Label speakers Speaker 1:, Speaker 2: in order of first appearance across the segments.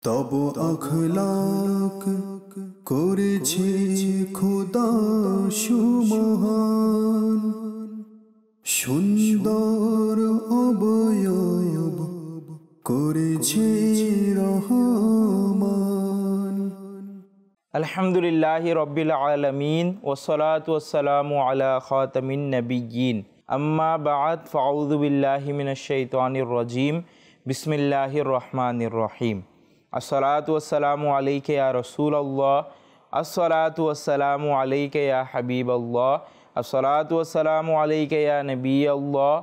Speaker 1: তব আখলাক করেছে খোদা সুমহান, সুন্দর অবয়ব করেছে রহমান।
Speaker 2: আলহামদুলিল্লাহি রব্বিল আলামিন ওয়াসসালাতু ওয়াসসালামু আলা খাতামিন নাবিয়্যিন, আম্মা বা'দ, ফাউযু বিল্লাহি মিনাশ শাইতানির রাজীম। বিসমিল্লাহির রহমানির রহিম। আসসালাতু ওয়াসসালামু আলাইকা ইয়া রাসূলুল্লাহ, আসসালাতু ওয়াসসালামু আলাইকা ইয়া হাবিবাল্লাহ, আসসালাতু ওয়াসসালামু আলাইকা ইয়া নবিয়াল্লাহ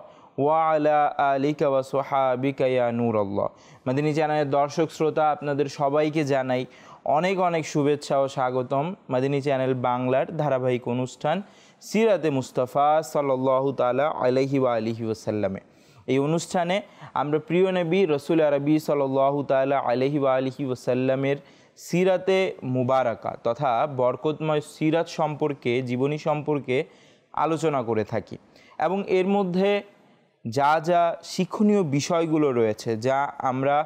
Speaker 2: ওয়া আলা আলিকা ওয়া সুহাবিকা ইয়া নূরাল্লাহ। মাদিনী চ্যানেলের দর্শক শ্রোতা, আপনাদের সবাইকে জানাই অনেক অনেক শুভেচ্ছা ও স্বাগতম মাদিনী চ্যানেল বাংলার ধারাবাহিক অনুষ্ঠান সিরাতে মুস্তাফা সাল্লাল্লাহু তাআলা আলাইহি ওয়া আলিহি ওয়াসাল্লামে। এই অনুষ্ঠানে আমরা প্রিয় নবী রসুল আরবি সাল্লাল্লাহু তাআলা আলাইহি ওয়া আলিহি ওয়াসাল্লামের সিরাতে মুবারাকা তথা বরকতময় সিরাত সম্পর্কে, জীবনী সম্পর্কে আলোচনা করে থাকি এবং এর মধ্যে যা যা শিক্ষণীয় বিষয়গুলো রয়েছে, যা আমরা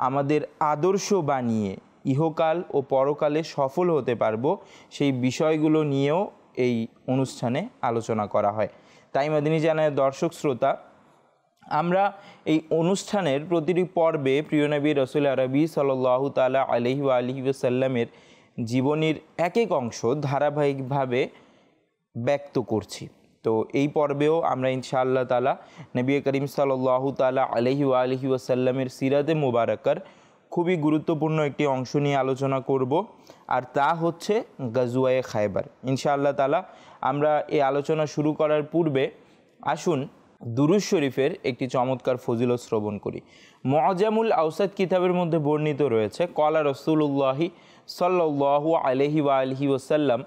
Speaker 2: আমাদের আদর্শ বানিয়ে ইহকাল ও পরকালে সফল হতে পারবো, সেই বিষয়গুলো নিয়েও এই অনুষ্ঠানে আলোচনা করা হয়। তাই মাদিনী চ্যানেলের দর্শক শ্রোতা, আমরা এই অনুষ্ঠানের প্রতিটি পর্বে প্রিয় নবী রসুল আরবি সাল্লাল্লাহু তাআলা আলাইহি ওয়া আলিহি ওয়াসাল্লামের জীবনীর এক এক অংশ ধারাবাহিকভাবে ব্যক্ত করছি। তো এই পর্বেও আমরা ইনশাআল্লাহ তাআলা নবী করিম সাল্লাল্লাহু তাআলা আলাইহি ওয়া আলিহি ওয়াসাল্লামের সিরাতে মুবারাকার খুবই গুরুত্বপূর্ণ একটি অংশ নিয়ে আলোচনা করব, আর তা হচ্ছে গাজওয়ায়ে খায়বার। ইনশাআল্লাহ তাআলা আমরা এই আলোচনা শুরু করার পূর্বে আসুন দুরূদ শরীফের একটি চমৎকার ফজিলত শ্রবণ করি। মুআজামুল আওসাত কিতাবের মধ্যে বর্ণিত রয়েছে, ক্বালা রাসূলুল্লাহি সাল্লাল্লাহু আলাইহি ওয়া আলিহি ওয়াসাল্লাম,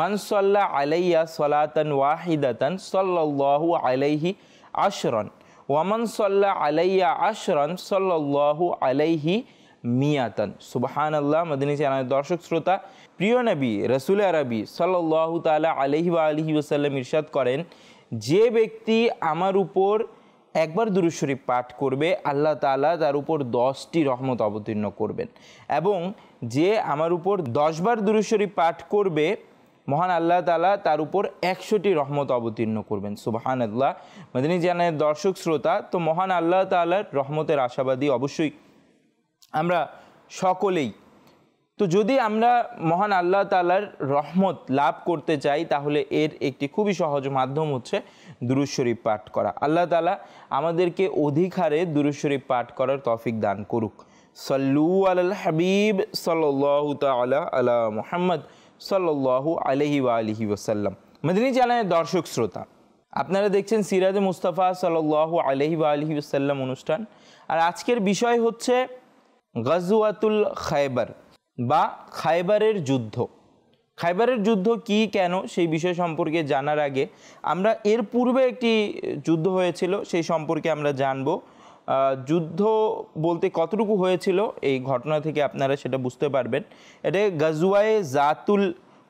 Speaker 2: মান সাল্লা আলাইয়া সালাতান ওয়াহিদাতান সাল্লাল্লাহু আলাইহি আশরান ওয়া মান সাল্লা আলাইয়া আশরান সাল্লাল্লাহু আলাইহি মিয়াতান। সুবহানাল্লাহ। মাদিনী চ্যানেলের দর্শক শ্রোতা, প্রিয় নবী রাসূল আরবি সাল্লাল্লাহু তাআলা আলাইহি ওয়া আলিহি ওয়াসাল্লাম ইরশাদ করেন, যে ব্যক্তি আমার উপর একবার দুরূদ শরীফ পাঠ করবে, আল্লাহ তাআলা তার উপর 10টি রহমত অবতীর্ণ করবেন, এবং যে আমার উপর 10 বার দুরূদ শরীফ পাঠ করবে, মহান আল্লাহ তাআলা তার উপর 100টি রহমত অবতীর্ণ করবেন। সুবহানাল্লাহ। মাদিনী চ্যানেলের দর্শক শ্রোতা, তো মহান আল্লাহ তাআলার রহমতের আশাবাদী অবশ্যই আমরা সকলেই। তো যদি আমরা মহান আল্লাহ তাআলার রহমত লাভ করতে চাই, তাহলে এর একটি খুবই সহজ মাধ্যম হচ্ছে দুরূদ শরীফ পাঠ করা। আল্লাহ তাআলা আমাদেরকে অধিক হারে দুরূদ শরীফ পাঠ করার তৌফিক দান করুক। সাল্লু আলাল হাবিব সাল্লাল্লাহু তাআলা আলা মুহাম্মদ সাল্লাল্লাহু আলাইহি ওয়া আলিহি ওয়াসাল্লাম। মাদিনী চ্যানেলের দর্শক শ্রোতা, আপনারা দেখছেন সিরাতে মুস্তাফা সাল্লাল্লাহু আলাইহি ওয়া আলিহি ওয়াসাল্লাম অনুষ্ঠান, আর আজকের বিষয় হচ্ছে গাজওয়াতুল খায়বার বা খায়বারের যুদ্ধ। খায়বারের যুদ্ধ কি, কেন, সেই বিষয় সম্পর্কে জানার আগে আমরা এর পূর্বে একটি যুদ্ধ হয়েছিল সেই সম্পর্কে আমরা জানব। যুদ্ধ বলতে কতটুকু হয়েছিল এই ঘটনা থেকে আপনারা সেটা বুঝতে পারবেন। এটা গাজওয়ায়ে জাতুল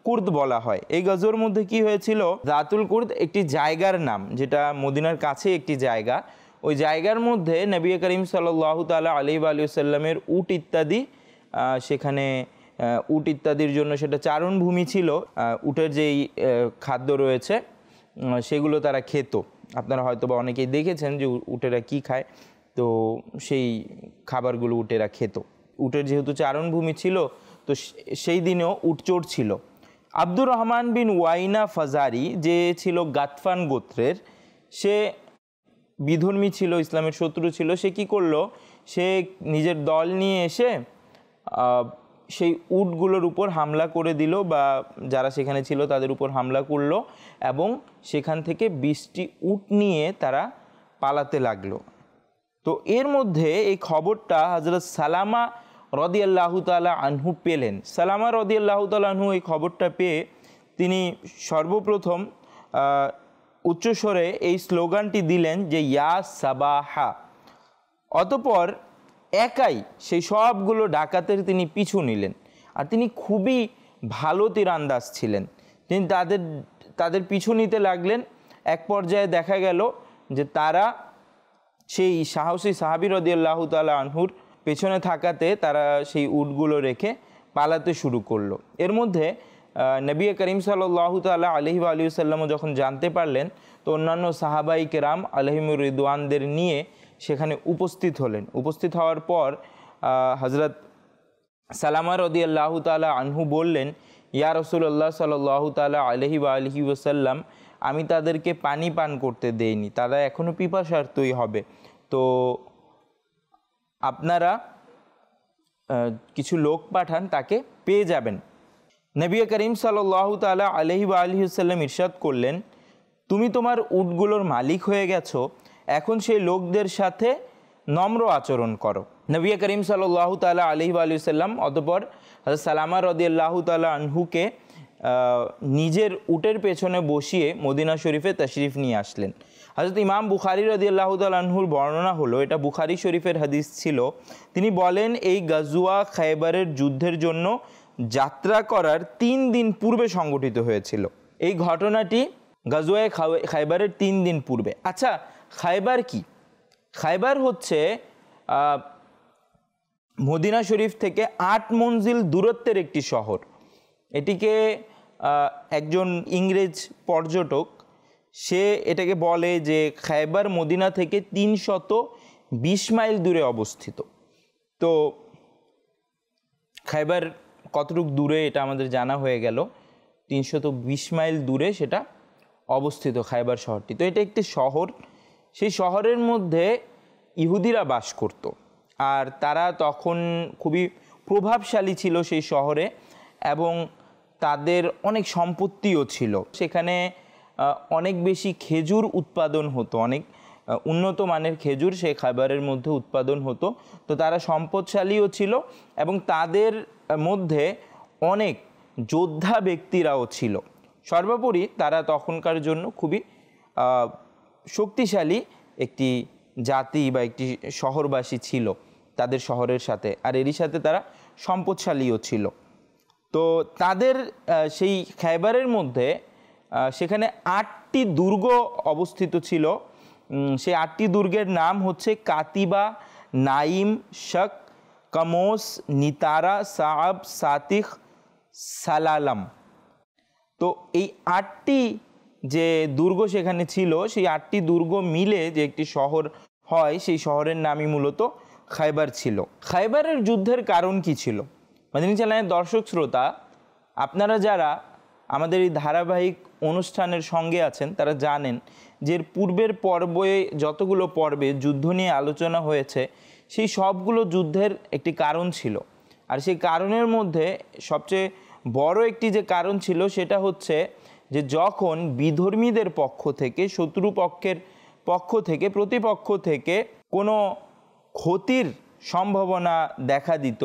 Speaker 2: কুর্দ বলা হয়। এই গাজওয়ার মধ্যে কি হয়েছিল, জাতুল কুর্দ একটি জায়গার নাম, যেটা মদিনার কাছে একটি জায়গা। ওই জায়গার মধ্যে নবী করিম সাল্লাল্লাহু তাআলা আলাইহি ওয়া সাল্লামের উট ইত্যাদি, সেখানে উট ইত্যাদির জন্য সেটা চারণভূমি ছিল। উটের যেই খাদ্য রয়েছে সেগুলো তারা খেত। আপনারা হয়তো বা অনেকেই দেখেছেন যে উটেরা কি খায়, তো সেই খাবারগুলো উটেরা খেত। উটের যেহেতু চারণভূমি ছিল, তো সেই দিনেও উট চোর ছিল। আব্দুর রহমান বিন ওয়াইনা ফাজারি, যে ছিল গাতফান গোত্রের, সে বিধর্মী ছিল, ইসলামের শত্রু ছিল। সে কি করলো, সে নিজের দল নিয়ে এসে সেই উটগুলোর উপর হামলা করে দিল, বা যারা সেখানে ছিল তাদের উপর হামলা করলো, এবং সেখান থেকে 20টি উট নিয়ে তারা পালাতে লাগলো। তো এর মধ্যে এই খবরটা হযরত সালামা রাদিয়াল্লাহু তাআলা আনহু পেলেন। সালামা রাদিয়াল্লাহু তাআলা আনহু এই খবরটা পেয়ে তিনি সর্বপ্রথম উচ্চস্বরে এই স্লোগানটি দিলেন যে ইয়া সাবাহা। অতঃপর একাই সেই সবগুলো ডাকাতের তিনি পিছু নিলেন, আর তিনি খুবই ভালো তীরন্দাজ ছিলেন। তিনি তাদের পিছু নিতে লাগলেন। এক পর্যায়ে দেখা গেল যে তারা সেই সাহসী সাহাবী রাদিয়াল্লাহু তাআলা আনহুর পেছনে থাকাতে তারা সেই উটগুলো রেখে পালাতে শুরু করলো। এর মধ্যে নবী করিম সাল্লাল্লাহু তাআলা আলাইহি ওয়া আলিহি ওয়াসাল্লামও যখন জানতে পারলেন, তো অন্যান্য সাহাবাই কেরাম আলাইহিমুর রিদওয়ানদের নিয়ে সেখানে উপস্থিত হলেন। উপস্থিত হওয়ার পর হযরত সালামা রাদিয়াল্লাহু তাআলা আনহু বললেন, ইয়া রাসূলুল্লাহ সাল্লাল্লাহু তাআলা আলাইহি ওয়া আলিহি ওয়াসাল্লাম, আমি তাদেরকে পানি পান করতে দেইনি, তারা এখনও পিপাসার্তই হবে, তো আপনারা কিছু লোক পাঠান, তাকে পেয়ে যাবেন। নবী করিম সাল্লাল্লাহু তাআলা আলাইহি ওয়া আলিহি ওয়াসাল্লাম ইরশাদ করলেন, তুমি তোমার উটগুলোর মালিক হয়ে গেছো, এখন সেই লোকদের সাথে নম্র আচরণ করো। নবী করিম সাল্লাল্লাহু তাআলা আলাইহি ওয়া আলিহি ওয়াসাল্লাম অতঃপর হযরত সালামা রাদিয়াল্লাহু তাআলা আনহুকে নিজের উটের পেছনে বসিয়ে মদিনা শরীফে তশরিফ নিয়ে আসলেন। হযরত ইমাম বুখারী রাদিয়াল্লাহু তাআলা আনহুর বর্ণনা হলো, এটা বুখারী শরীফের হাদিস ছিল, তিনি বলেন এই গাজওয়া খায়বারের যুদ্ধের জন্য যাত্রা করার 3 দিন পূর্বে সংগঠিত হয়েছিল। এই ঘটনাটি গাজওয়ায়ে খায়বারের 3 দিন পূর্বে। আচ্ছা, খায়বার কি? খায়বার হচ্ছে মদিনা শরীফ থেকে 8 মঞ্জিল দূরত্বের একটি শহর। এটিকে একজন ইংরেজ পর্যটক সে এটাকে বলে যে খায়বার মদিনা থেকে 320 মাইল দূরে অবস্থিত। তো খায়বার কতটুকু দূরে এটা আমাদের জানা হয়ে গেল, 320 মাইল দূরে সেটা অবস্থিত খায়বার শহরটি। তো এটা একটি শহর, সেই শহরের মধ্যে ইহুদিরা বাস করত, আর তারা তখন খুবই প্রভাবশালী ছিল সেই শহরে, এবং তাদের অনেক সম্পত্তিও ছিল। সেখানে অনেক বেশি খেজুর উৎপাদন হতো, অনেক উন্নত মানের খেজুর সেই খায়বারের মধ্যে উৎপাদন হতো। তো তারা সম্পদশালীও ছিল, এবং তাদের মধ্যে অনেক যোদ্ধা ব্যক্তিরাও ছিল। সর্বোপরি তারা তখনকার জন্য খুবই শক্তিশালী একটি জাতি বা একটি শহরবাসী ছিল তাদের শহরের সাথে, আর এরই সাথে তারা সম্পদশালীও ছিল। তো তাদের সেই খায়বারের মধ্যে সেখানে 8টি দুর্গ অবস্থিত ছিল। সেই 8টি দুর্গের নাম হচ্ছে কাতিবা, নাইম, শক, কামোস, নিতারা, সাআব, সাতিখ, সালালাম। তো এই 8টি যে দুর্গ সেখানে ছিল, সেই 8টি দুর্গ মিলে যে একটি শহর হয়, সেই শহরের নামই মূলত খায়বার ছিল। খায়বারের যুদ্ধের কারণ কি ছিল? মাদানী চ্যানেলের দর্শক শ্রোতা, আপনারা যারা আমাদের এই ধারাবাহিক অনুষ্ঠানের সঙ্গে আছেন তারা জানেন যে পূর্বের পর্বে যতগুলো পর্বে যুদ্ধ নিয়ে আলোচনা হয়েছে, সেই সবগুলো যুদ্ধের একটি কারণ ছিল। আর সেই কারণের মধ্যে সবচেয়ে বড় একটি যে কারণ ছিল সেটা হচ্ছে যে যখন বিধর্মীদের পক্ষ থেকে, শত্রুপক্ষের পক্ষ থেকে, প্রতিপক্ষ থেকে কোনো ক্ষতির সম্ভাবনা দেখা দিত,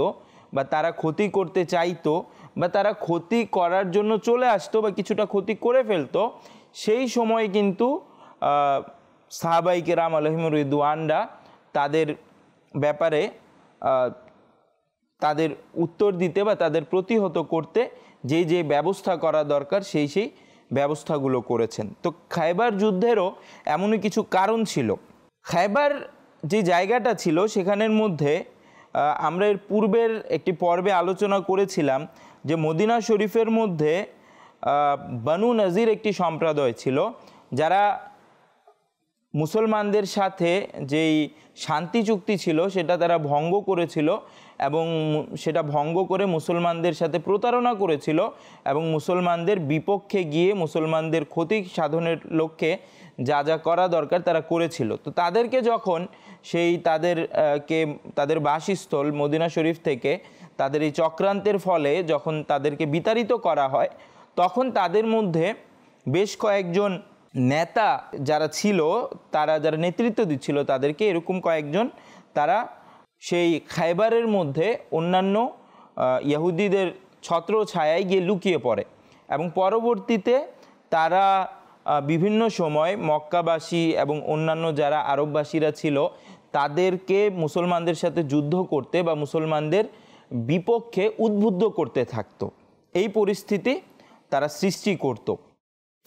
Speaker 2: বা তারা ক্ষতি করতে চাইতো, বা তারা ক্ষতি করার জন্য চলে আসতো, বা কিছুটা ক্ষতি করে ফেলতো, সেই সময় কিন্তু সাহাবাই কেরাম আলাইহিমুর রিদওয়ানরা তাদের ব্যাপারে তাদের উত্তর দিতে বা তাদের প্রতিহত করতে যে যে ব্যবস্থা করা দরকার সেই ব্যবস্থাগুলো করেছেন। তো খায়বার যুদ্ধেরও এমনই কিছু কারণ ছিল। খায়বার যে জায়গাটা ছিল সেখানের মধ্যে আমরা এর পূর্বের একটি পর্বে আলোচনা করেছিলাম যে মদিনা শরীফের মধ্যে বানু নাজির একটি সম্প্রদায় ছিল, যারা মুসলমানদের সাথে যেই শান্তি চুক্তি ছিল সেটা তারা ভঙ্গ করেছিল, এবং সেটা ভঙ্গ করে মুসলমানদের সাথে প্রতারণা করেছিল, এবং মুসলমানদের বিপক্ষে গিয়ে মুসলমানদের ক্ষতি সাধনের লক্ষ্যে যা যা করা দরকার তারা করেছিল। তো তাদেরকে যখন সেই তাদের বাসস্থল মদিনা শরীফ থেকে তাদের এই চক্রান্তের ফলে যখন তাদেরকে বিতাড়িত করা হয়, তখন তাদের মধ্যে বেশ কয়েকজন নেতা যারা ছিল, তারা যারা নেতৃত্ব দিচ্ছিল তাদেরকে, এরকম কয়েকজন তারা সেই খায়বারের মধ্যে অন্যান্য ইহুদিদের ছত্র ছায়ায় গিয়ে লুকিয়ে পড়ে, এবং পরবর্তীতে তারা বিভিন্ন সময় মক্কাবাসী এবং অন্যান্য যারা আরববাসীরা ছিল তাদেরকে মুসলমানদের সাথে যুদ্ধ করতে বা মুসলমানদের বিপক্ষে উদ্বুদ্ধ করতে থাকতো। এই পরিস্থিতি তারা সৃষ্টি করত,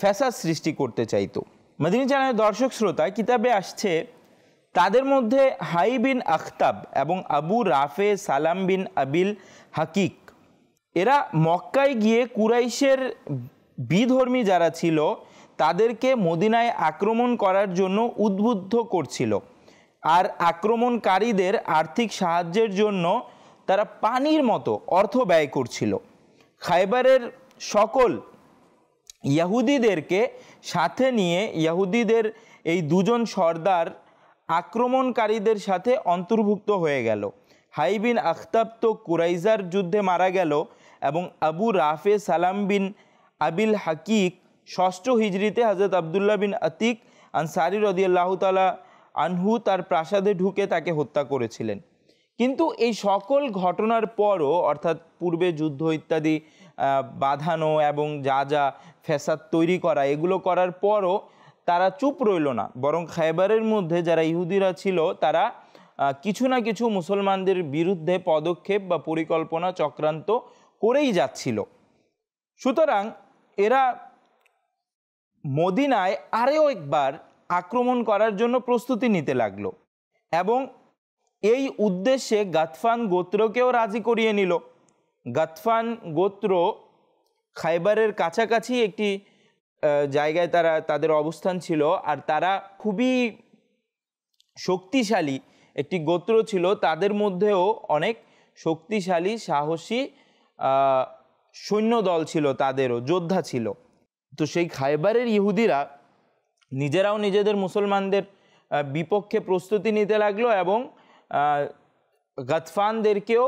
Speaker 2: ফ্যাসাদ সৃষ্টি করতে চাইতো। মাদানী চ্যানেলের দর্শক শ্রোতা, কিতাবে আসছে তাদের মধ্যে হাই বিন আখতাব এবং আবু রাফে সালাম বিন আবিল হাকিক, এরা মক্কায় গিয়ে কুরাইশের বিধর্মী যারা ছিল তাদেরকে মদিনায় আক্রমণ করার জন্য উদ্বুদ্ধ করছিল। আর আক্রমণকারীদের আর্থিক সাহায্যের জন্য তারা পানির মতো অর্থ ব্যয় করছিল। খায়বারের সকল ইহুদিদেরকে সাথে নিয়ে ইহুদিদের এই দুজন সর্দার আক্রমণকারীদের সাথে অন্তর্ভুক্ত হয়ে গেল। হাই বিন আখতাব তো কুরাইজার যুদ্ধে মারা গেল এবং আবু রাফে সালাম বিন আবিল হাকিক 6ষ্ঠ হিজরিতে হযরত আবদুল্লাহ বিন আতিক আনসারী রাদিয়াল্লাহু তাআলা আনহু তার প্রাসাদে ঢুকে তাকে হত্যা করেছিলেন। কিন্তু এই সকল ঘটনার পরও, অর্থাৎ পূর্বে যুদ্ধ ইত্যাদি বাঁধানো এবং যা যা ফ্যাসাদ তৈরি করা, এগুলো করার পরও তারা চুপ রইল না, বরং খায়বারের মধ্যে যারা ইহুদিরা ছিল তারা কিছু না কিছু মুসলমানদের বিরুদ্ধে পদক্ষেপ বা পরিকল্পনা চক্রান্ত করেই যাচ্ছিল। সুতরাং এরা মদিনায় আরও একবার আক্রমণ করার জন্য প্রস্তুতি নিতে লাগলো এবং এই উদ্দেশ্যে গাতফান গোত্রকেও রাজি করিয়ে নিল। গাতফান গোত্র খায়বারের কাছাকাছি একটি জায়গায় তাদের অবস্থান ছিল, আর তারা খুবই শক্তিশালী একটি গোত্র ছিল। তাদের মধ্যেও অনেক শক্তিশালী সাহসী সৈন্যদল ছিল, তাদেরও যোদ্ধা ছিল। তো সেই খায়বারের ইহুদিরা নিজেরাও নিজেদের মুসলমানদের বিপক্ষে প্রস্তুতি নিতে লাগলো এবং গাতফানদেরকেও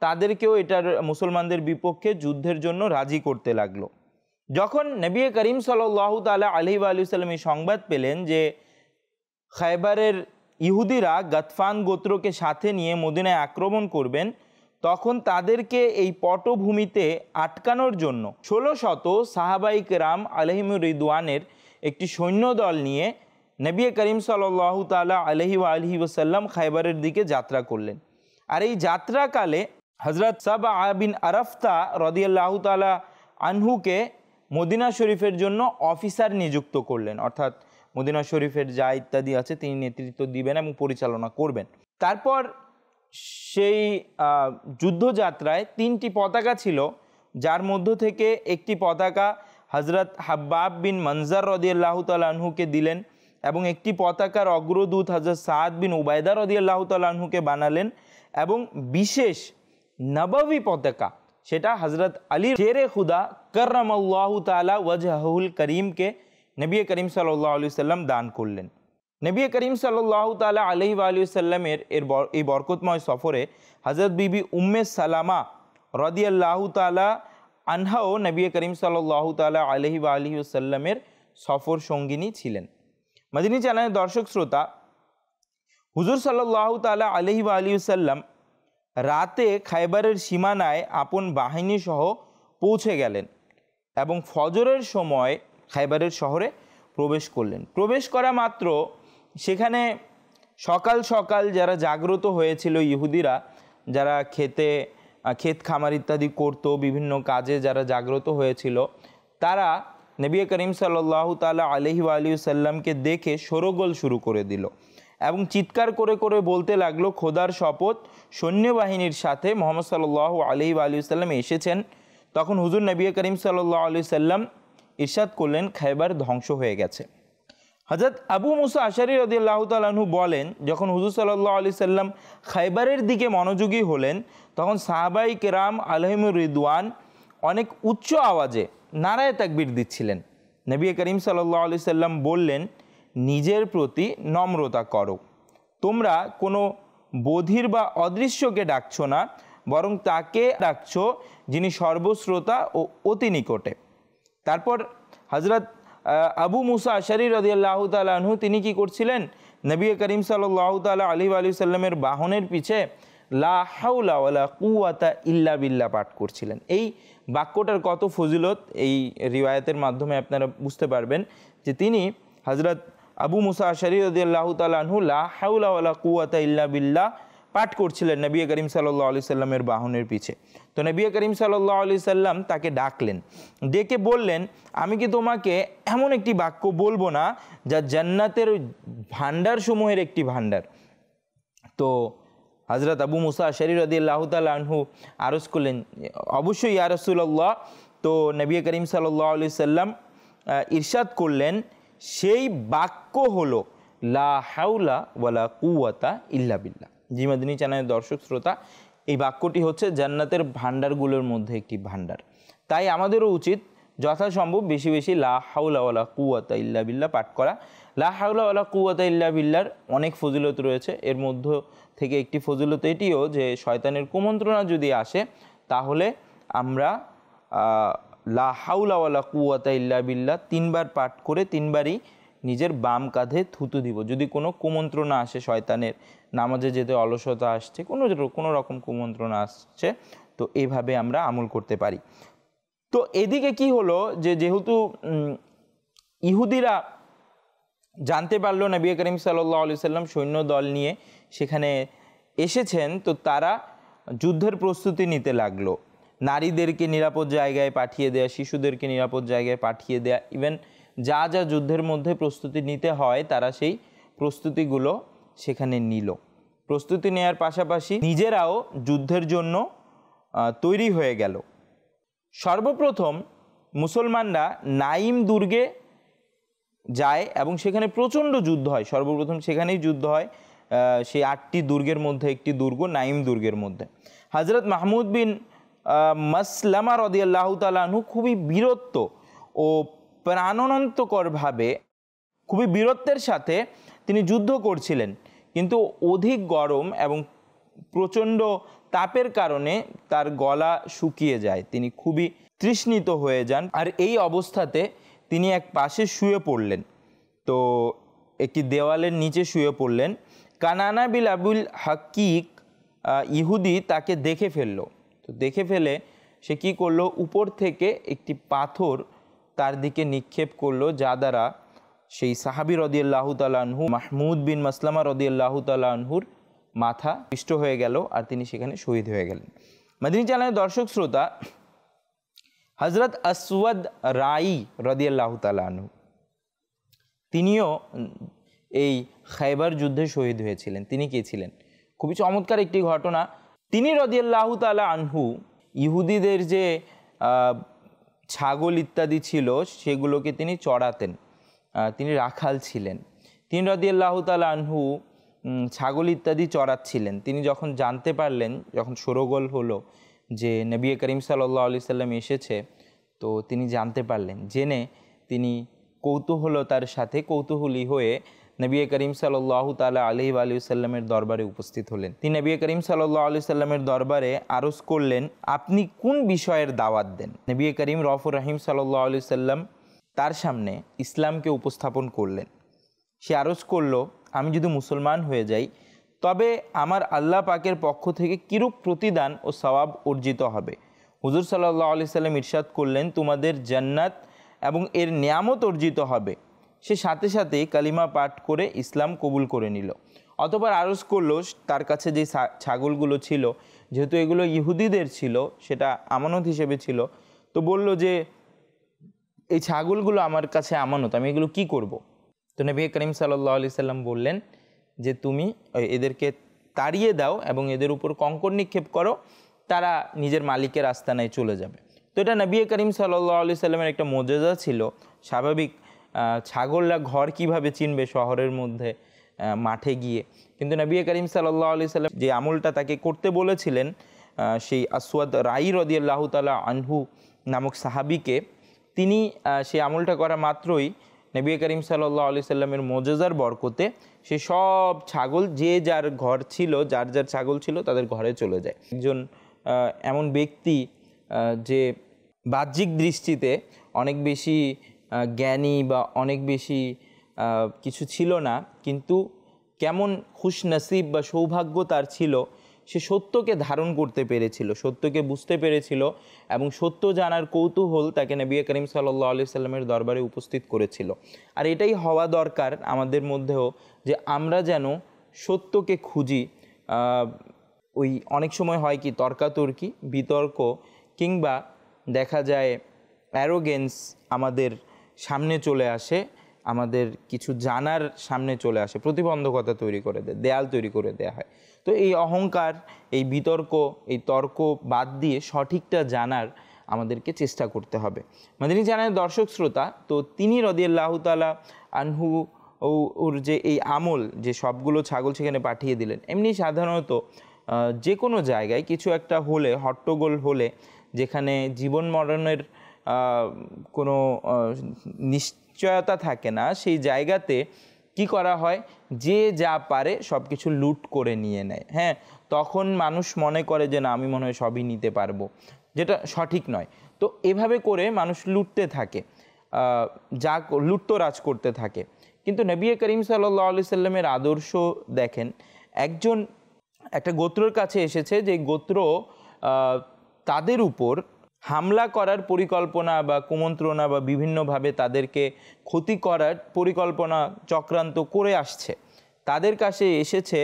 Speaker 2: তাদেরকেও এটার মুসলমানদের বিপক্ষে যুদ্ধের জন্য রাজি করতে লাগলো। যখন নবী করিম সাল্লাল্লাহু তাআলা আলাইহি ওয়া সাল্লাম এই সংবাদ পেলেন যে খায়বারের ইহুদিরা গাতফান গোত্রকে সাথে নিয়ে মদিনায় আক্রমণ করবেন, তখন তাদেরকে এই পটভূমিতে আটকানোর জন্য 1600 সাহাবাই কেরাম আলাইহিমুর রিদওয়ানের একটি সৈন্যদল নিয়ে নবী করিম সাল্লাল্লাহু তাআলা আলাইহি ওয়া সাল্লাম খায়বারের দিকে যাত্রা করলেন। আর এই যাত্রাকালে হযরত সাবা বিন আরাফতা রাদিয়াল্লাহু তাআলা আনহুকে মদিনা শরীফের জন্য অফিসার নিযুক্ত করলেন, অর্থাৎ মদিনা শরীফের যা ইত্যাদি আছে তিনি নেতৃত্ব দিবেন এবং পরিচালনা করবেন। তারপর সেই যুদ্ধযাত্রায় 3টি পতাকা ছিল, যার মধ্য থেকে একটি পতাকা হযরত হাব্বাব বিন মনজার রাদিয়াল্লাহু তাআলা আনহুকে দিলেন এবং একটি পতাকার অগ্রদূত হযরত সাদ বিন উবাইদা রাদিয়াল্লাহু তাআলা আনহুকে বানালেন এবং বিশেষ নববী পতাকা সেটা হযরত আলী শেরে খুদা কররামাল্লাহু তাআলা ওয়াজহুল করিমকে নবী করিম সাল্লাল্লাহু আলাইহি সাল্লাম দান করলেন। নবী করিম সাল্লাল্লাহু তাআলা আলাইহি ওয়া সাল্লামের এই বরকতময় সফরে হযরত বিবি উম্মে সালামা রাদিয়াল্লাহু তাআলা আনহাও নবী করিম সাল্লাল্লাহু তাআলা আলাইহি ওয়া সাল্লামের সফর সঙ্গিনী ছিলেন। মদিনী চ্যানেলের দর্শক শ্রোতা, হুজুর সাল্লাল্লাহু তাআলা আলাইহি ওয়া সাল্লাম রাতে খায়বারের সীমানায় আপন বাহিনী সহ পৌঁছে গেলেন এবং ফজরের সময় খায়বারের শহরে প্রবেশ করলেন। প্রবেশ করা মাত্র সেখানে সকাল সকাল যারা জাগ্রত হয়েছিল ইহুদিরা, যারা ক্ষেত খামার ইত্যাদি করত, বিভিন্ন কাজে যারা জাগ্রত হয়েছিল, তারা নবী করিম সাল্লাল্লাহু তাআলা আলাইহি ওয়া সাল্লামকে দেখে শোরগোল শুরু করে দিল এবং চিৎকার করে করে বলতে লাগলো, খোদার শপথ, সৈন্যবাহিনীর সাথে মুহাম্মদ সাল্লাল্লাহু আলাইহি ওয়া সাল্লাম এসেছেন। তখন হুজুর নবী করিম সাল্লাল্লাহু আলাইহি সাল্লাম ইরশাদ করলেন, খায়বার ধ্বংস হয়ে গেছে। হযরত আবু মুসা আশআরী রাদিয়াল্লাহু তাআলা আনহু বলেন, যখন হুজুর সাল্লাল্লাহু আলাইহি সাল্লাম খায়বারের দিকে মনোযোগী হলেন, তখন সাহাবাই কেরাম আলাইহিমুর রিদওয়ান অনেক উচ্চ আওয়াজে নারায়ে তাকবীর দিচ্ছিলেন। নবী করিম সাল্লাল্লাহু আলাইহি সাল্লাম বললেন, নিজের প্রতি নম্রতা করো, তোমরা কোনো বধির বা অদৃশ্যকে ডাকছো না, বরং তাকে ডাকছো যিনি সর্বশ্রোতা ও অতি নিকটে। তারপর হযরত আবু মুসা আশআরী রাদিয়াল্লাহু তাআলা আনহু তিনি কি করছিলেন, নবী করিম সাল্লাল্লাহু তাআলা আলাইহি ওয়া সাল্লামের বাহনের পিছে লা হাওলা ওয়ালা কুওয়াতা ইল্লা বিল্লাহ পাঠ করছিলেন। এই বাক্যটার কত ফজিলত এই রিওয়ায়াতের মাধ্যমে আপনারা বুঝতে পারবেন যে তিনি হযরত আবু মুসা আশআরী রাদিয়াল্লাহু তাআলা আনহু লা হাওলা ওয়ালা কুওয়াতা ইল্লা বিল্লাহ পাঠ করছিলেন নবী করিম সাল্লাল্লাহু আলাইহি সাল্লামের বাহনের পিছে। তো নবী করিম সাল্লাল্লাহু আলাইহি সাল্লাম তাকে ডাকলেন, ডেকে বললেন, আমি কি তোমাকে এমন একটি বাক্য বলবো না যা জান্নাতের ভান্ডার সমূহের একটি ভান্ডার? তো হযরত আবু মুসা আশআরী রাদিয়াল্লাহু তাআলা আনহু আরজ করলেন, অবশ্যই ইয়া রাসূলুল্লাহ। তো নবী করিম সাল্লাল্লাহু আলাইহি সাল্লাম ইরশাদ করলেন, সেই বাক্য হলো লা হাওলা ওয়ালা কুওয়াতা ইল্লা বিল্লাহ। জি মাদিনী চ্যানেলের দর্শক শ্রোতা, এই বাক্যটি হচ্ছে জান্নাতের ভান্ডারগুলোর মধ্যে একটি ভান্ডার। তাই আমাদেরও উচিত যথাসম্ভব বেশি বেশি লা হাওলা ওয়ালা কুওয়াতা ইল্লা বিল্লাহ পাঠ করা। লা হাওলা ওয়ালা কুওয়াতা ইল্লা বিল্লাহর অনেক ফজিলত রয়েছে। এর মধ্য থেকে একটি ফজিলত এটিও যে শয়তানের কুমন্ত্রণা যদি আসে তাহলে আমরা লা হাওলা ওয়ালা কুওয়াতা ইল্লা বিল্লাহ 3 বার পাঠ করে 3 বারই নিজের বাম কাঁধে থুতু দিব। যদি কোনো কুমন্ত্রণা আসে, শয়তানের নামাজে যেতে অলসতা আসছে, কোনো রকম কুমন্ত্রণা আসছে, তো এইভাবে আমরা আমল করতে পারি। তো এদিকে কি হলো যে যেহেতু ইহুদিরা জানতে পারলো নবী করিম সাল্লাল্লাহু আলাইহি সাল্লাম সৈন্য দল নিয়ে সেখানে এসেছেন, তো তারা যুদ্ধের প্রস্তুতি নিতে লাগলো। নারীদেরকে নিরাপদ জায়গায় পাঠিয়ে দেয়া, শিশুদেরকে নিরাপদ জায়গায় পাঠিয়ে দেয়া, ইভেন যা যা যুদ্ধের মধ্যে প্রস্তুতি নিতে হয় তারা সেই প্রস্তুতিগুলো সেখানে নিল। প্রস্তুতি নেওয়ার পাশাপাশি নিজেরাও যুদ্ধের জন্য তৈরি হয়ে গেল। সর্বপ্রথম মুসলমানরা নাইম দুর্গে যায় এবং সেখানে প্রচণ্ড যুদ্ধ হয়। সর্বপ্রথম সেখানেই যুদ্ধ হয়, সেই 8টি দুর্গের মধ্যে একটি দুর্গ নাইম দুর্গের মধ্যে। হযরত মাহমুদ বিন মাসলামা রাদিয়াল্লাহু তাআলা আনহু খুবই বীরত্ব ও প্রাণান্তকরভাবে, খুবই বীরত্বের সাথে তিনি যুদ্ধ করছিলেন, কিন্তু অধিক গরম এবং প্রচণ্ড তাপের কারণে তার গলা শুকিয়ে যায়, তিনি খুবই তৃষ্ণিত হয়ে যান। আর এই অবস্থাতে তিনি এক পাশে শুয়ে পড়লেন। তো একটি দেওয়ালের নিচে শুয়ে পড়লেন। কানানা বিল আবুল হাকিক ইহুদি তাকে দেখে ফেললো। তো দেখে ফেলে সে কি করলো, উপর থেকে একটি পাথর তার দিকে নিক্ষেপ করলো, যা দ্বারা সেই সাহাবী রাদিয়াল্লাহু তাআলা আনহু মাহমুদ বিন মাসলামা রাদিয়াল্লাহু তাআলা আনহুর মাথা পিষ্ট হয়ে গেল আর তিনি সেখানে শহীদ হয়ে গেলেন। মাদিনী চ্যানেলের দর্শক শ্রোতা, হযরত আসওয়াদ রাই রাদিয়াল্লাহু তাআলা আনহু তিনিও এই খায়বার যুদ্ধে শহীদ হয়েছিলেন। তিনি কে ছিলেন? খুবই চমৎকার একটি ঘটনা। তিনি রাদিয়াল্লাহু তাআলা আনহু ইহুদিদের যে ছাগল ইত্যাদি ছিল সেগুলোকে তিনি চড়াতেন, তিনি রাখাল ছিলেন। তিনি রাদিয়াল্লাহু তাআলা আনহু ছাগল ইত্যাদি চড়াচ্ছিলেন। তিনি যখন জানতে পারলেন, যখন শোরগোল হলো যে নবী করিম সাল্লাল্লাহু আলাইহি সাল্লাম এসেছে, তো তিনি জানতে পারলেন। জেনে তিনি কৌতূহলতার সাথে কৌতূহলী হয়ে নবী করিম সাল্লাল্লাহু তাআলা আলাইহি ওয়া সাল্লামের দরবারে উপস্থিত হলেন। তিনি নবী করিম সাল্লাল্লাহু আলাইহি সাল্লামের দরবারে আরজ করলেন, আপনি কোন বিষয়ের দাওয়াত দেন? নবী করিম রউফুর রহিম সাল্লাল্লাহু আলাইহি সাল্লাম তার সামনে ইসলামকে উপস্থাপন করলেন। সে আরজ করলো, আমি যদি মুসলমান হয়ে যাই তবে আমার আল্লাহ পাকের পক্ষ থেকে কিরূপ প্রতিদান ও সওয়াব অর্জিত হবে? হুজুর সাল্লাল্লাহু আলাইহি সাল্লাম ইরশাদ করলেন, তোমাদের জান্নাত এবং এর নিয়ামত অর্জিত হবে। সে সাথে সাথেই কালিমা পাঠ করে ইসলাম কবুল করে নিল। অতঃপর আরজ করলো, তার কাছে যে ছাগলগুলো ছিল, যেহেতু এগুলো ইহুদিদের ছিল, সেটা আমানত হিসেবে ছিল, তো বলল যে এই ছাগলগুলো আমার কাছে আমানত, আমি এগুলো কি করব? তো নবী করিম সাল্লাল্লাহু আলাইহি সাল্লাম বললেন যে তুমি এদেরকে তাড়িয়ে দাও এবং এদের উপর কঙ্কর নিক্ষেপ করো, তারা নিজের মালিকের আস্তানায় চলে যাবে। তো এটা নবী করিম সাল্লাল্লাহু আলাইহি সাল্লামের একটা মুজিজা ছিল। স্বাভাবিক ছাগলরা ঘর কিভাবে চিনবে শহরের মধ্যে মাঠে গিয়ে, কিন্তু নবী করিম সাল্লাল্লাহু আলাইহি সাল্লাম যে আমলটা তাকে করতে বলেছিলেন, সেই আসওয়াদ রাই রাদিয়াল্লাহু তাআলা আনহু নামক সাহাবীকে, তিনি সেই আমলটা করা মাত্রই নবী করিম সাল্লাল্লাহু আলাইহি সাল্লামের মুজিজার বরকতে সে সব ছাগল যে যার ঘর ছিল, যার যার ছাগল ছিল তাদের ঘরে চলে যায়। একজন এমন ব্যক্তি যে বাহ্যিক দৃষ্টিতে অনেক বেশি জ্ঞানী বা অনেক বেশি কিছু ছিল না, কিন্তু কেমন খুশনসিব বা সৌভাগ্য তার ছিল, সে সত্যকে ধারণ করতে পেরেছিল, সত্যকে বুঝতে পেরেছিল এবং সত্য জানার কৌতূহল তাকে নবী করিম সাল্লাল্লাহু আলাইহি সাল্লামের দরবারে উপস্থিত করেছিল। আর এটাই হওয়া দরকার আমাদের মধ্যেও, যে আমরা যেন সত্যকে খুঁজি, ওই অনেক সময় হয় কি তর্কাতর্কি, বিতর্ক কিংবা দেখা যায় অ্যারোগেন্স আমাদের সামনে চলে আসে, আমাদের কিছু জানার সামনে চলে আসে, প্রতিবন্ধকতা তৈরি করে দেয়, দেয়াল তৈরি করে দেয়া হয়। তো এই অহংকার, এই বিতর্ক, এই তর্ক বাদ দিয়ে সঠিকটা জানার আমাদেরকে চেষ্টা করতে হবে। মাদানী চ্যানেলের দর্শক শ্রোতা, তো তিনি রাদিয়াল্লাহু তাআলা আনহু ওর যে এই আমল, যে সবগুলো ছাগল সেখানে পাঠিয়ে দিলেন, এমনি সাধারণত যে কোনো জায়গায় কিছু একটা হলে, হট্টগোল হলে, যেখানে জীবন মরণের কোনো নিশ্চয়তা থাকে না, সেই জায়গাতে কি করা হয়, যে যা পারে সব কিছু লুট করে নিয়ে নেয়। হ্যাঁ, তখন মানুষ মনে করে যে না, আমি মনে হয় সবই নিতে পারবো, যেটা সঠিক নয়। তো এভাবে করে মানুষ লুটতে থাকে, যা লুটতরাজ করতে থাকে। কিন্তু নবী করিম সাল্লাল্লাহু আলাইহি সাল্লামের আদর্শ দেখেন, একটা গোত্রের কাছে এসেছে, যে গোত্র তাদের উপর হামলা করার পরিকল্পনা বা কুমন্ত্রণা বা বিভিন্নভাবে তাদেরকে ক্ষতি করার পরিকল্পনা চক্রান্ত করে আসছে। তাদের কাছে এসেছে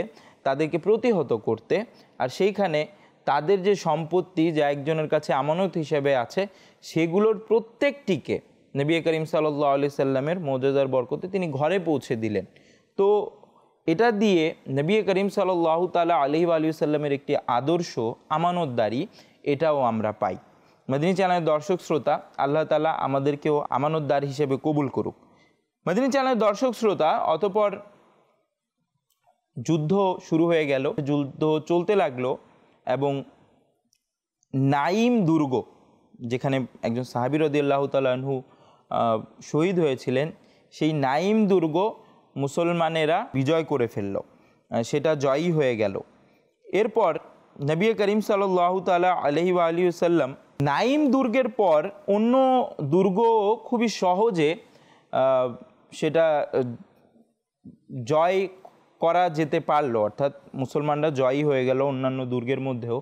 Speaker 2: তাদেরকে প্রতিহত করতে, আর সেইখানে তাদের যে সম্পত্তি যা একজনের কাছে আমানত হিসেবে আছে, সেগুলোর প্রত্যেকটিকে নবী করিম সাল্লাল্লাহু আলাইহি সাল্লামের মুজিজার বরকতে তিনি ঘরে পৌঁছে দিলেন। তো এটা দিয়ে নবী করিম সাল্লাল্লাহু তাআলা আলাইহি ওয়া সাল্লামের একটি আদর্শ আমানতদারি, এটাও আমরা পাই। মাদানী চ্যানেলের দর্শক শ্রোতা, আল্লাহ তাআলা আমাদেরকেও আমানতদার হিসেবে কবুল করুক। মাদানী চ্যানেলের দর্শক শ্রোতা, অতঃপর যুদ্ধ শুরু হয়ে গেল, যুদ্ধ চলতে লাগলো, এবং নাইম দুর্গ, যেখানে একজন সাহাবী রাদিয়াল্লাহু তাআলা আনহু শহীদ হয়েছিলেন, সেই নাইম দুর্গ মুসলমানেরা বিজয় করে ফেলল, সেটা জয়ী হয়ে গেল। এরপর নবী করিম সাল্লাল্লাহু তাআলা আলাইহি ওয়া আলিহি ওয়াসাল্লাম নাইম দুর্গের পর অন্য দুর্গ খুবই সহজে সেটা জয় করা যেতে পারলো, অর্থাৎ মুসলমানরা জয়ী হয়ে গেল অন্যান্য দুর্গের মধ্যেও।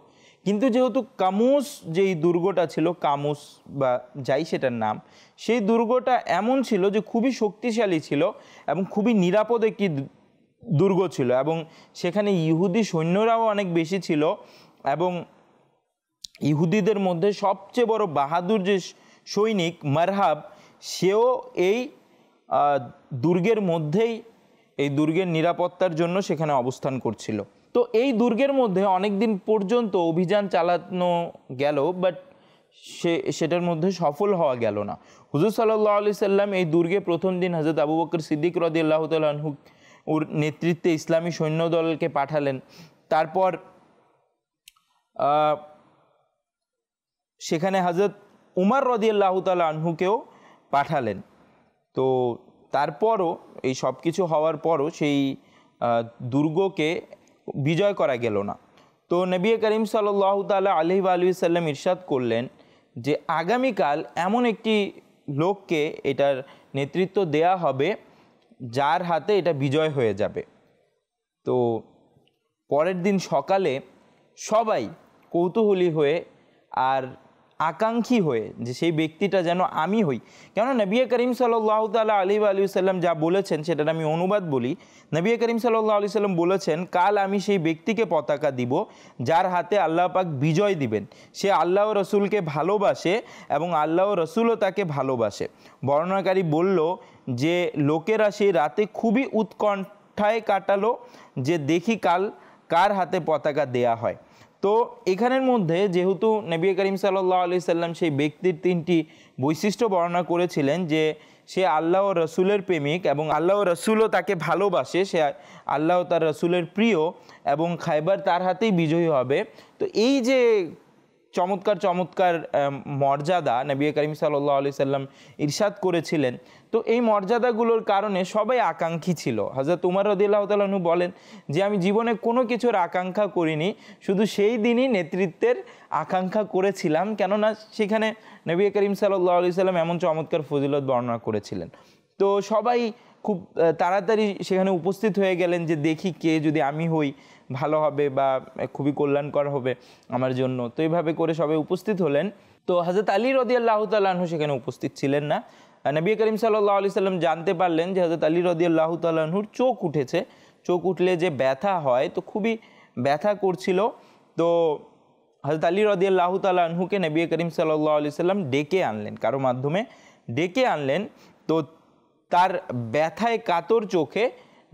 Speaker 2: কিন্তু যেহেতু কামুস যেই দুর্গটা ছিল, কামুস বা যাই সেটার নাম, সেই দুর্গটা এমন ছিল যে খুবই শক্তিশালী ছিল এবং খুবই নিরাপদ একটি দুর্গ ছিল, এবং সেখানে ইহুদি সৈন্যরাও অনেক বেশি ছিল, এবং ইহুদিদের মধ্যে সবচেয়ে বড় বাহাদুর যে সৈনিক মারহাব, সেও এই দুর্গের মধ্যেই, এই দুর্গের নিরাপত্তার জন্য সেখানে অবস্থান করছিল। তো এই দুর্গের মধ্যে অনেক দিন পর্যন্ত অভিযান চালানো গেল, বাট সেটার মধ্যে সফল হওয়া গেল না। হুজুর সাল্লাল্লাহু আলাইহি সাল্লাম এই দুর্গে প্রথম দিন হযরত আবু বকর সিদ্দিক রাদিয়াল্লাহু তাআলা আনহু ওর নেতৃত্বে ইসলামী সৈন্যদলকে পাঠালেন। তারপর সেখানে হযরত উমর রাদিয়াল্লাহু তাআলা আনহুকেও পাঠালেন। তো তারপরও এই সব কিছু হওয়ার পরও সেই দুর্গকে বিজয় করা গেল না। তো নবী করিম সাল্লাল্লাহু তাআলা আলাইহি ওয়া আলিহি সাল্লাম ইরশাদ করলেন যে আগামীকাল এমন একটি লোককে এটার নেতৃত্ব দেয়া হবে যার হাতে এটা বিজয় হয়ে যাবে। তো পরের দিন সকালে সবাই কৌতূহলী হয়ে আর আকাঙ্ক্ষী হয়ে যে সেই ব্যক্তিটা যেন আমি হই, কেন নবী করিম সাল্লাল্লাহু তাআলা আলাইহি ওয়া আলিহি সাল্লাম যা বলেছেন সেটার আমি অনুবাদ বলি। নবী করিম সাল্লাল্লাহু আলাইহি সাল্লাম বলেছেন, কাল আমি সেই ব্যক্তিকে পতাকা দিব যার হাতে আল্লাহ পাক বিজয় দিবেন। সে আল্লাহ ও রসুলকে ভালোবাসে এবং আল্লাহ ও রসুলও তাকে ভালোবাসে। বর্ণনাকারী বলল যে লোকেরা সেই রাতে খুবই উৎকণ্ঠায় কাটালো যে দেখি কাল কার হাতে পতাকা দেয়া হয়। তো এখানের মধ্যে যেহেতু নবী করিম সাল্লাল্লাহু আলাইহি সাল্লাম সেই ব্যক্তির তিনটি বৈশিষ্ট্য বর্ণনা করেছিলেন, যে সে আল্লাহ ও রসুলের প্রেমিক এবং আল্লাহ ও রসুলও তাকে ভালোবাসে, সে আল্লাহ ও তার রসুলের প্রিয় এবং খায়বার তার হাতেই বিজয়ী হবে। তো এই যে চমৎকার চমৎকার মর্যাদা নবী করিম সাল্লাল্লাহু আলাইহি সাল্লাম ইরশাদ করেছিলেন, তো এই মর্যাদাগুলোর কারণে সবাই আকাঙ্ক্ষী ছিল। হযরত উমর রাদিয়াল্লাহু তাআলা আনহু বলেন যে আমি জীবনে কোনো কিছুর আকাঙ্ক্ষা করিনি, শুধু সেই দিনই নেতৃত্বের আকাঙ্ক্ষা করেছিলাম, কেননা সেখানে নবী করিম সাল্লাল্লাহু আলাইহি সাল্লাম এমন চমৎকার ফজিলত বর্ণনা করেছিলেন। তো সবাই খুব তাড়াতাড়ি সেখানে উপস্থিত হয়ে গেলেন যে দেখি কে যদি আমি হই ভালো হবে বা খুবই কল্যাণকর হবে আমার জন্য। তো এইভাবে করে সবাই উপস্থিত হলেন। তো হযরত আলী রাদিয়াল্লাহু তাআলা আনহু সেখানে উপস্থিত ছিলেন না। নবী করিম সাল্লাল্লাহু আলাইহি সাল্লাম জানতে পারলেন যে হযরত আলী রাদিয়াল্লাহু তাআলা আনহুর চোখ উঠেছে, চোখ উঠলে যে ব্যথা হয়, তো খুবই ব্যথা করছিল। তো হযরত আলী রাদিয়াল্লাহু তাআলা আনহুকে নবী করিম সাল্লাল্লাহু আলাইহি সাল্লাম ডেকে আনলেন, কারো মাধ্যমে ডেকে আনলেন। তো তার ব্যথায় কাতর চোখে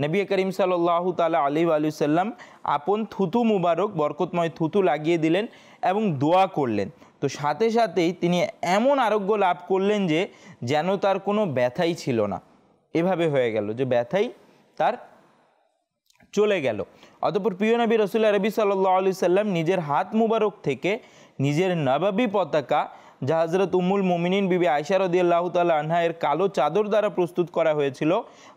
Speaker 2: নবী করিম সাল্লাল্লাহু তাআলা আলাইহি ওয়া সাল্লাম আপন থুতু মুবারক, বরকতময় থুতু লাগিয়ে দিলেন এবং দোয়া করলেন। তো সাথে সাথেই তিনি এমন আরোগ্য লাভ করলেন যে যেন তার কোনো ব্যথাই ছিল না। এভাবে হয়ে গেল যে ব্যথাই তার চলে গেল। অতঃপর প্রিয় নবী রাসূল আরবি সাল্লাল্লাহু আলাইহি সাল্লাম নিজের হাত মুবারক থেকে নিজের নববী পতাকা, যা হযরত উম্মুল মুমিনিন বিবি আয়েশা রাদিয়াল্লাহু তাআলা আনহা এর কালো চাদর দ্বারা প্রস্তুত করা হয়েছিল,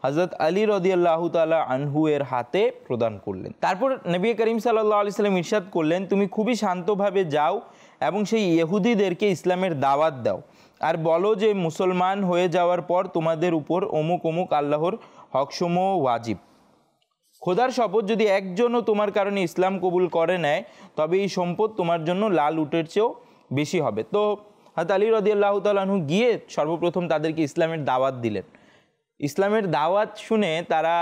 Speaker 2: হযরত আলী রাদিয়াল্লাহু তাআলা আনহু এর হাতে প্রদান করলেন। তারপর নবী করিম সাল্লাল্লাহু আলাইহি সাল্লাম ইরশাদ করলেন, তুমি খুবই শান্তভাবে যাও এবং সেই ইহুদিদেরকে ইসলামের দাওয়াত দাও আর বলো যে মুসলমান হয়ে যাওয়ার পর তোমাদের উপর অমুক অমুক আল্লাহর হকসমূহ ওয়াজিব। খোদার শপথ, যদি একজনও তোমার কারণে ইসলাম কবুল করে নেয় তবে এই সম্পদ তোমার জন্য লাল উটের চেয়েও বেশি হবে। তো হযরত আলী রাদিয়াল্লাহু তাআলা আনহু গিয়ে সর্বপ্রথম তাদেরকে ইসলামের দাওয়াত দিলেন। ইসলামের দাওয়াত শুনে তারা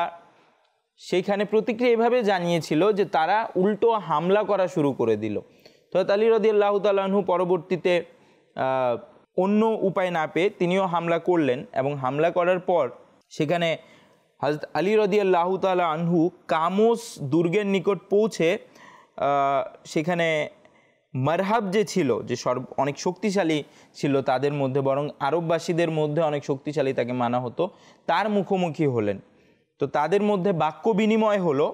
Speaker 2: সেইখানে প্রতিক্রিয়া এভাবে জানিয়েছিল যে তারা উল্টো হামলা করা শুরু করে দিল। তো হযরত আলী রাদিয়াল্লাহু তাআলা আনহু পরবর্তীতে অন্য উপায় না পেয়ে তিনিও হামলা করলেন এবং হামলা করার পর সেখানে হযরত আলী রাদিয়াল্লাহু তাআলা আনহু কামোস দুর্গের নিকট পৌঁছে সেখানে মারহাব যে ছিল, যে অনেক শক্তিশালী ছিল তাদের মধ্যে, বরং আরববাসীদের মধ্যে অনেক শক্তিশালী তাকে মানা হতো, তার মুখোমুখি হলেন। তো তাদের মধ্যে বাক্য বিনিময় হলো।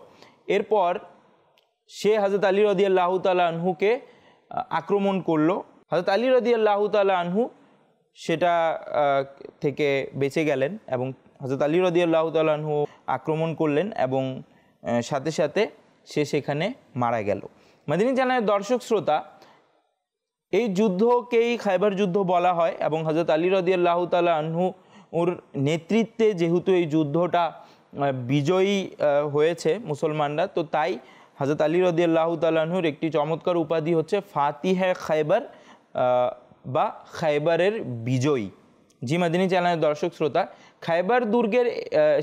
Speaker 2: এরপর সে হযরত আলী রাদিয়াল্লাহু তাআলা আনহুকে আক্রমণ করলো। হযরত আলী রাদিয়াল্লাহু তাআলা আনহু সেটা থেকে বেঁচে গেলেন এবং হযরত আলী রাদিয়াল্লাহু তাআলা আনহু আক্রমণ করলেন এবং সাথে সাথে সে সেখানে মারা গেল। মদিনী জানার দর্শক শ্রোতা, এই যুদ্ধকেই খায়বার যুদ্ধ বলা হয় এবং হযরত আলী রাদিয়াল্লাহু তাআলা আনহু ওর নেতৃত্বে যেহেতু এই যুদ্ধটা বিজয়ী হয়েছে মুসলমানরা, তো তাই হযরত আলী রাদিয়াল্লাহু তাআলা আনহুর একটি চমৎকার উপাধি হচ্ছে ফাতিহে খায়বার বা খায়বারের বিজয়ী। জি মদিনী চ্যানেলের দর্শক শ্রোতা, খায়বার দুর্গের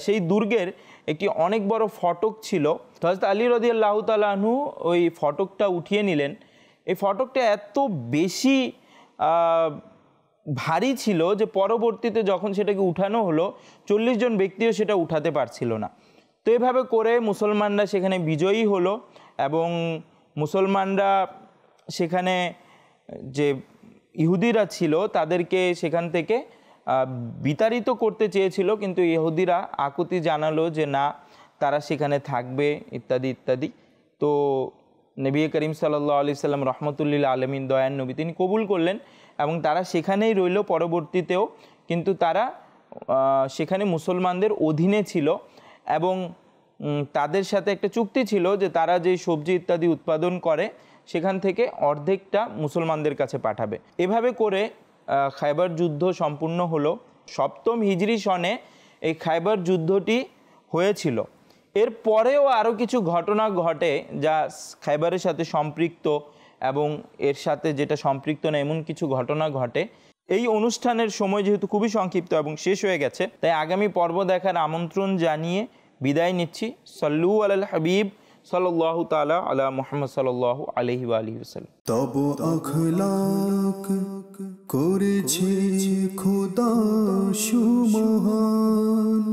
Speaker 2: সেই দুর্গের একটি অনেক বড় ফটক ছিল। হযরত আলী রাদিয়াল্লাহু তাআলা আনহু ওই ফটকটা উঠিয়ে নিলেন। এই ফটকটা এত বেশি ভারী ছিল যে পরবর্তীতে যখন সেটাকে উঠানো হলো 40 জন ব্যক্তিও সেটা উঠাতে পারছিল না। তো এভাবে করে মুসলমানরা সেখানে বিজয়ী হলো এবং মুসলমানরা সেখানে যে ইহুদিরা ছিল তাদেরকে সেখান থেকে বিতাড়িত করতে চেয়েছিল, কিন্তু ইহুদিরা আকুতি জানালো যে না, তারা সেখানে থাকবে ইত্যাদি ইত্যাদি। তো নবী করিম সাল্লাল্লাহু আলাইহি সাল্লাম রহমতুল্লিল আলমিন দয়ান নবী, তিনি কবুল করলেন এবং তারা সেখানেই রইল পরবর্তীতেও, কিন্তু তারা সেখানে মুসলমানদের অধীনে ছিল এবং তাদের সাথে একটা চুক্তি ছিল যে তারা যে সবজি ইত্যাদি উৎপাদন করে সেখান থেকে অর্ধেকটা মুসলমানদের কাছে পাঠাবে। এভাবে করে খায়বার যুদ্ধ সম্পূর্ণ হলো। 7ম হিজরি সনে এই খায়বার যুদ্ধটি হয়েছিল। এর পরেও আরও কিছু ঘটনা ঘটে যা খায়বারের সাথে সম্পৃক্ত এবং এর সাথে যেটা সম্পৃক্ত না এমন কিছু ঘটনা ঘটে। এই অনুষ্ঠানের সময় যেহেতু খুবই সংক্ষিপ্ত এবং শেষ হয়ে গেছে, তাই আগামী পর্ব দেখার আমন্ত্রণ জানিয়ে বিদায় নিচ্ছি। সল্লু আলাল হাবিব সাল্লাল্লাহু তাআলা আলা মুহাম্মদ সাল্লাল্লাহু আলাইহি ওয়া আলিহি ওয়াসাল্লাম।
Speaker 1: তব আখলাক করেছে খোদা সুমহান,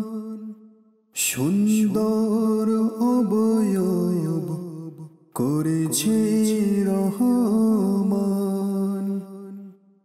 Speaker 1: সুন্দর অবয়ব করেছে